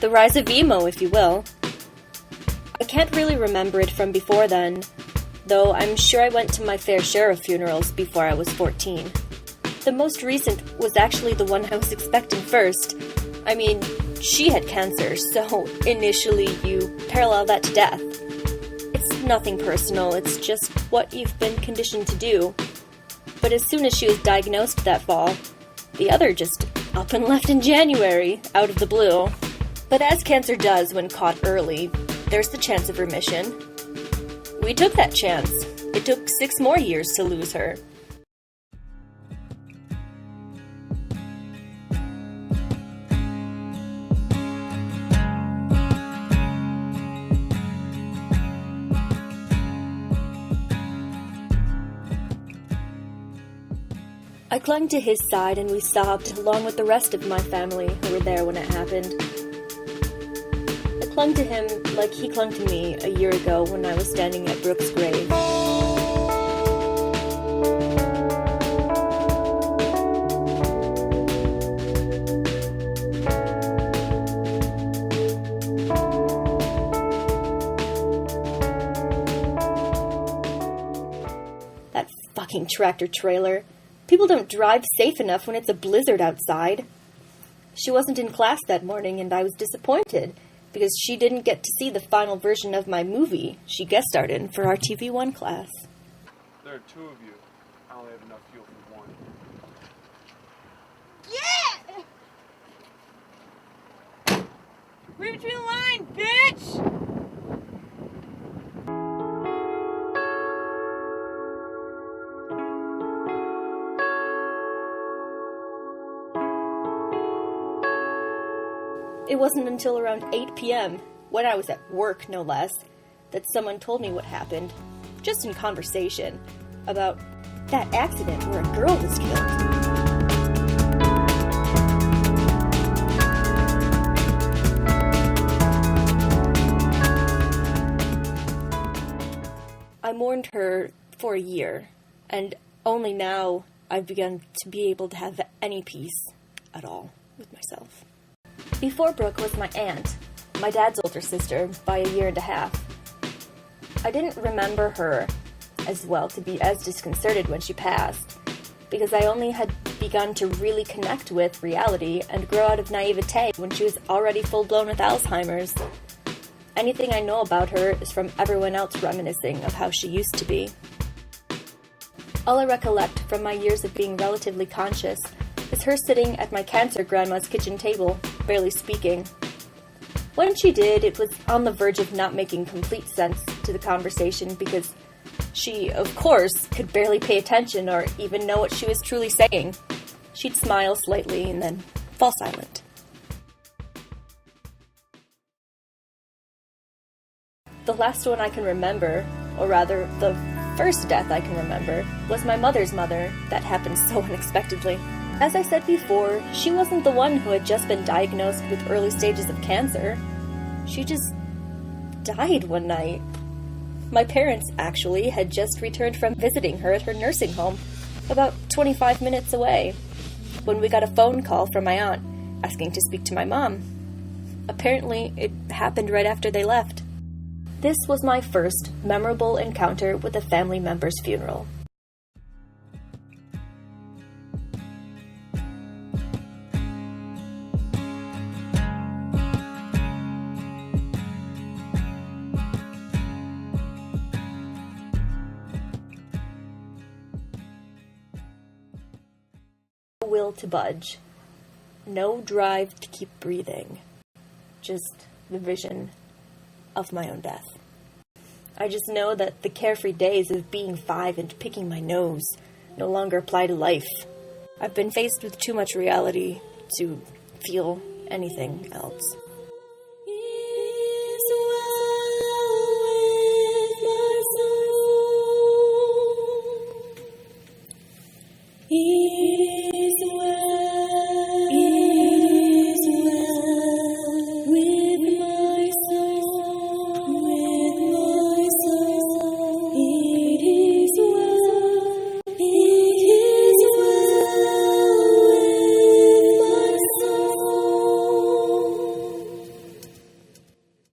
The rise of emo, if you will. I can't really remember it from before then, though I'm sure I went to my fair share of funerals before I was 14. The most recent was actually the one I was expecting first. I mean, she had cancer, so initially you parallel that to death. It's nothing personal, it's just what you've been conditioned to do. But as soon as she was diagnosed that fall, the other just up and left in January, out of the blue. But as cancer does when caught early, there's the chance of remission. We took that chance. It took 6 more years to lose her. I clung to his side and we sobbed along with the rest of my family who were there when it happened. I clung to him like he clung to me a year ago when I was standing at Brooke's grave. That fucking tractor trailer. People don't drive safe enough when it's a blizzard outside. She wasn't in class that morning, and I was disappointed, because she didn't get to see the final version of my movie she guest starred in for our TV1 class. There are 2 of you. I only have enough fuel for 1. Yeah! Read between the lines, bitch! It wasn't until around 8 p.m., when I was at work no less, that someone told me what happened, just in conversation, about that accident where a girl was killed. I mourned her for a year, and only now I've begun to be able to have any peace at all with myself. Before Brooke was my aunt, my dad's older sister, by a year and a half. I didn't remember her as well to be as disconcerted when she passed, because I only had begun to really connect with reality and grow out of naivete when she was already full-blown with Alzheimer's. Anything I know about her is from everyone else reminiscing of how she used to be. All I recollect from my years of being relatively conscious is her sitting at my cancer grandma's kitchen table, barely speaking. When she did, it was on the verge of not making complete sense to the conversation because she, of course, could barely pay attention or even know what she was truly saying. She'd smile slightly and then fall silent. The last one I can remember, or rather, the first death I can remember, was my mother's mother. That happened so unexpectedly. As I said before, she wasn't the one who had just been diagnosed with early stages of cancer. She just died one night. My parents, actually, had just returned from visiting her at her nursing home, about 25 minutes away, when we got a phone call from my aunt, asking to speak to my mom. Apparently, it happened right after they left. This was my first memorable encounter with a family member's funeral. No will to budge. No drive to keep breathing. Just the vision of my own death. I just know that the carefree days of being 5 and picking my nose no longer apply to life. I've been faced with too much reality to feel anything else. He